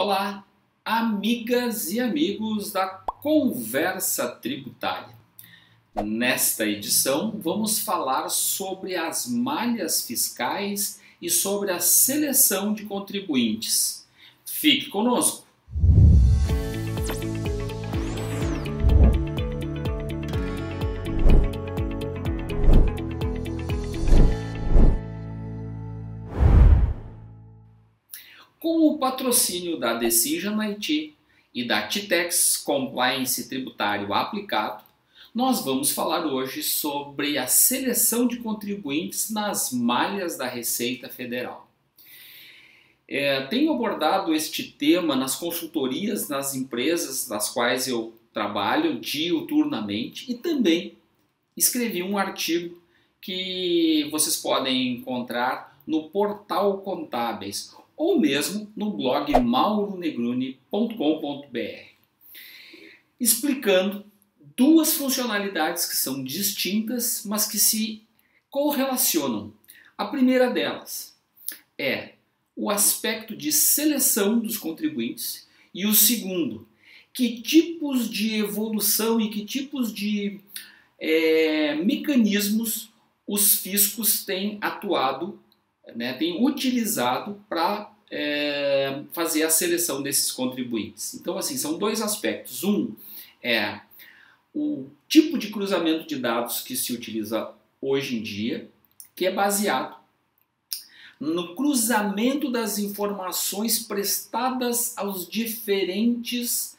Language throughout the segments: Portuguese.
Olá, amigas e amigos da Conversa Tributária. Nesta edição, vamos falar sobre as malhas fiscais e sobre a seleção de contribuintes. Fique conosco! Com o patrocínio da Decision IT e da TITEX Compliance Tributário aplicado, nós vamos falar hoje sobre a seleção de contribuintes nas malhas da Receita Federal. Tenho abordado este tema nas consultorias nas empresas nas quais eu trabalho diuturnamente e também escrevi um artigo que vocês podem encontrar no Portal Contábeis ou mesmo no blog mauronegruni.com.br, explicando duas funcionalidades que são distintas, mas que se correlacionam. A primeira delas é o aspecto de seleção dos contribuintes e o segundo, que tipos de evolução e que tipos de mecanismos os fiscos têm atuado, têm utilizado para fazer a seleção desses contribuintes. Então, assim, são dois aspectos. Um é o tipo de cruzamento de dados que se utiliza hoje em dia, que é baseado no cruzamento das informações prestadas aos diferentes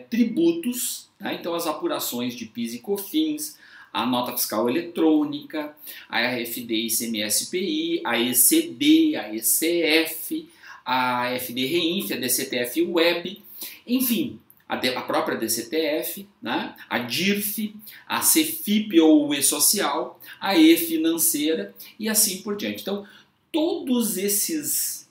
tributos, tá? Então, as apurações de PIS e COFINS, a nota fiscal eletrônica, a RFD ICMS-PI, a ECD, a ECF, a FD-REINF, a DCTF Web, enfim, a própria DCTF, né? A DIRF, a CFIP ou E-Social, a E-Financeira e assim por diante. Então, todos esses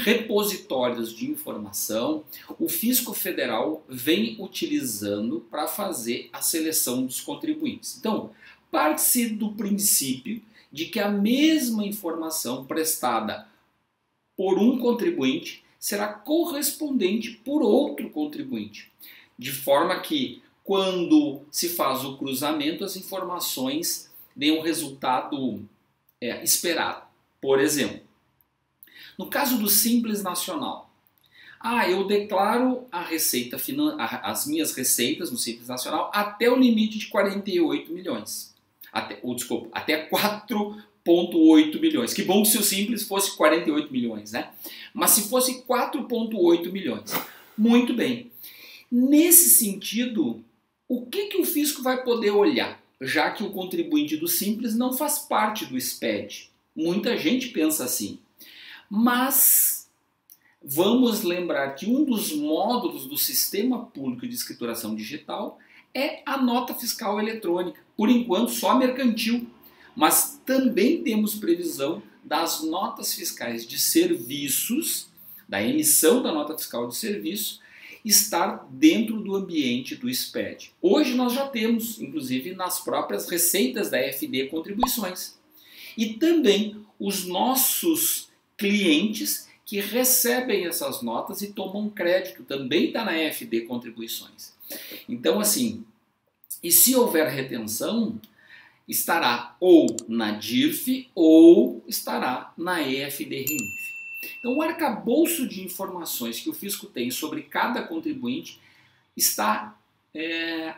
repositórios de informação, o Fisco Federal vem utilizando para fazer a seleção dos contribuintes. Então, parte-se do princípio de que a mesma informação prestada por um contribuinte será correspondente por outro contribuinte, de forma que, quando se faz o cruzamento, as informações deem um resultado esperado. Por exemplo, no caso do Simples Nacional, eu declaro as minhas receitas no Simples Nacional até o limite de 48 milhões. Até 4,8 milhões. Que bom que se o Simples fosse 48 milhões, né? Mas se fosse 4,8 milhões. Muito bem. Nesse sentido, o que o fisco vai poder olhar? Já que o contribuinte do Simples não faz parte do SPED. Muita gente pensa assim. Mas vamos lembrar que um dos módulos do Sistema Público de Escrituração Digital é a nota fiscal eletrônica. Por enquanto, só mercantil. Mas também temos previsão das notas fiscais de serviços, da emissão da nota fiscal de serviço, estar dentro do ambiente do SPED. Hoje nós já temos, inclusive, nas próprias receitas da FD contribuições. E também os nossos clientes que recebem essas notas e tomam crédito, também está na FD Contribuições. Então, assim, e se houver retenção, estará ou na DIRF ou estará na EFD-REINF. Então, o arcabouço de informações que o fisco tem sobre cada contribuinte está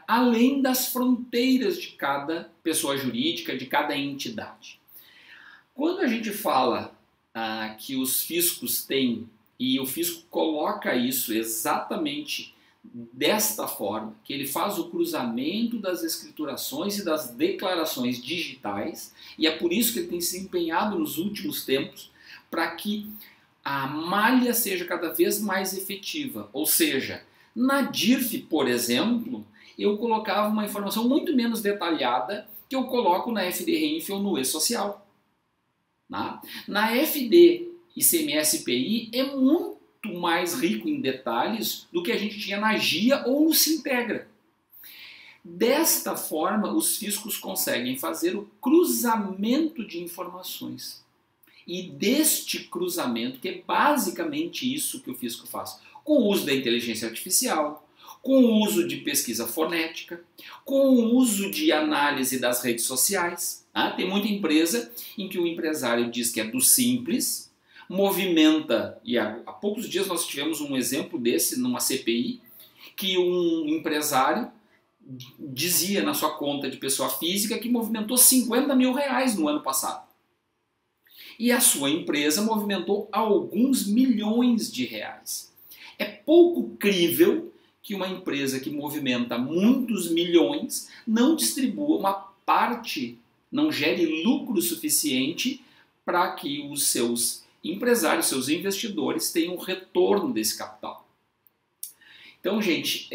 além das fronteiras de cada pessoa jurídica, de cada entidade. Quando a gente fala que os fiscos têm, e o fisco coloca isso exatamente desta forma, que ele faz o cruzamento das escriturações e das declarações digitais, e é por isso que ele tem se empenhado nos últimos tempos para que a malha seja cada vez mais efetiva. Ou seja, na DIRF, por exemplo, eu colocava uma informação muito menos detalhada que eu coloco na FD-REINF ou no E-Social. Na FD ICMS-PI é muito mais rico em detalhes do que a gente tinha na GIA ou no Sintegra. Desta forma, os fiscos conseguem fazer o cruzamento de informações E deste cruzamento, que é basicamente isso que o fisco faz, com o uso da inteligência artificial, com o uso de pesquisa fonética, com o uso de análise das redes sociais. Tá? Tem muita empresa em que o empresário diz que é do simples, movimenta, e há poucos dias nós tivemos um exemplo desse numa CPI, que um empresário dizia na sua conta de pessoa física que movimentou 50 mil reais no ano passado. E a sua empresa movimentou alguns milhões de reais. É pouco crível que uma empresa que movimenta muitos milhões não distribua uma parte, não gere lucro suficiente para que os seus empresários, seus investidores tenham retorno desse capital. Então, gente,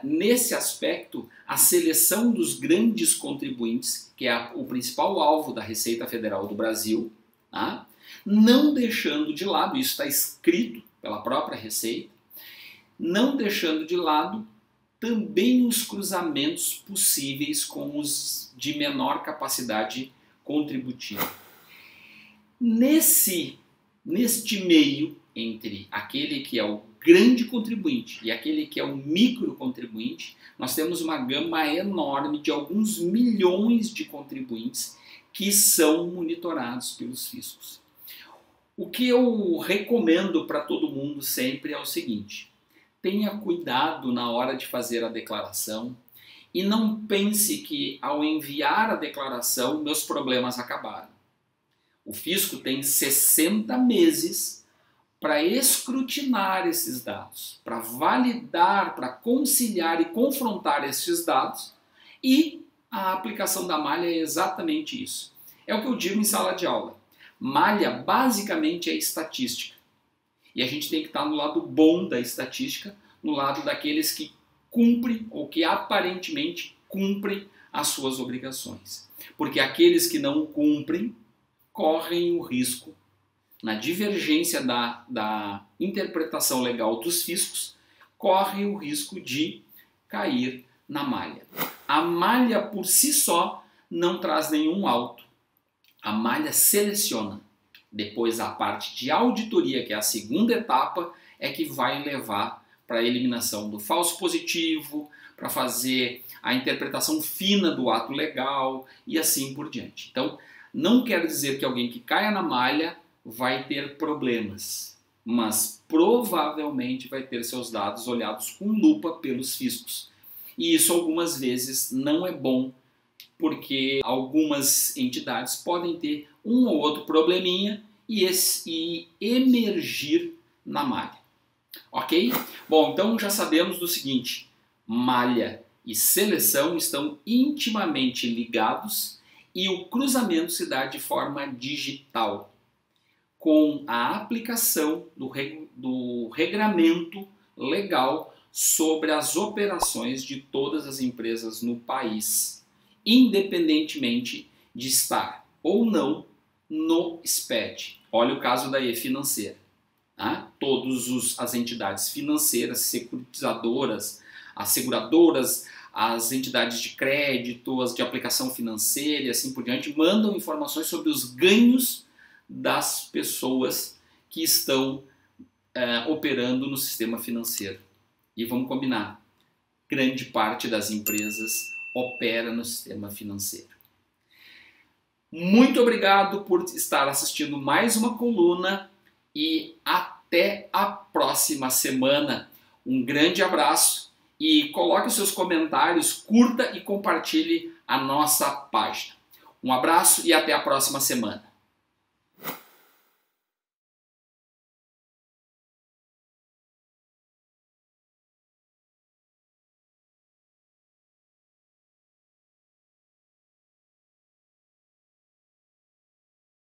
nesse aspecto, a seleção dos grandes contribuintes, que é o principal alvo da Receita Federal do Brasil, tá? Não deixando de lado, isso está escrito pela própria Receita, não deixando de lado também os cruzamentos possíveis com os de menor capacidade contributiva. Neste meio entre aquele que é o grande contribuinte e aquele que é o micro contribuinte, nós temos uma gama enorme de alguns milhões de contribuintes que são monitorados pelos fiscos. O que eu recomendo para todo mundo sempre é o seguinte: tenha cuidado na hora de fazer a declaração e não pense que ao enviar a declaração meus problemas acabaram. O fisco tem 60 meses para escrutinar esses dados, para validar, para conciliar e confrontar esses dados, e a aplicação da malha é exatamente isso. É o que eu digo em sala de aula. Malha basicamente é estatística. E a gente tem que estar no lado bom da estatística, no lado daqueles que cumprem ou que aparentemente cumprem as suas obrigações. Porque aqueles que não cumprem correm o risco, na divergência da interpretação legal dos fiscos, correm o risco de cair na malha. A malha por si só não traz nenhum auto. A malha seleciona. Depois a parte de auditoria, que é a segunda etapa, é que vai levar para a eliminação do falso positivo, para fazer a interpretação fina do ato legal e assim por diante. Então, não quero dizer que alguém que caia na malha vai ter problemas, mas provavelmente vai ter seus dados olhados com lupa pelos fiscos. E isso algumas vezes não é bom, porque algumas entidades podem ter um ou outro probleminha e emergir na malha. Ok? Bom, então já sabemos do seguinte: malha e seleção estão intimamente ligados e o cruzamento se dá de forma digital, com a aplicação do regramento legal sobre as operações de todas as empresas no país, independentemente de estar ou não no SPED. Olha o caso da E-Financeira. Tá? Todas as entidades financeiras, securitizadoras, as seguradoras, as entidades de crédito, as de aplicação financeira e assim por diante, mandam informações sobre os ganhos das pessoas que estão operando no sistema financeiro. E vamos combinar, grande parte das empresas opera no sistema financeiro. Muito obrigado por estar assistindo mais uma coluna e até a próxima semana. Um grande abraço e coloque os seus comentários, curta e compartilhe a nossa página. Um abraço e até a próxima semana.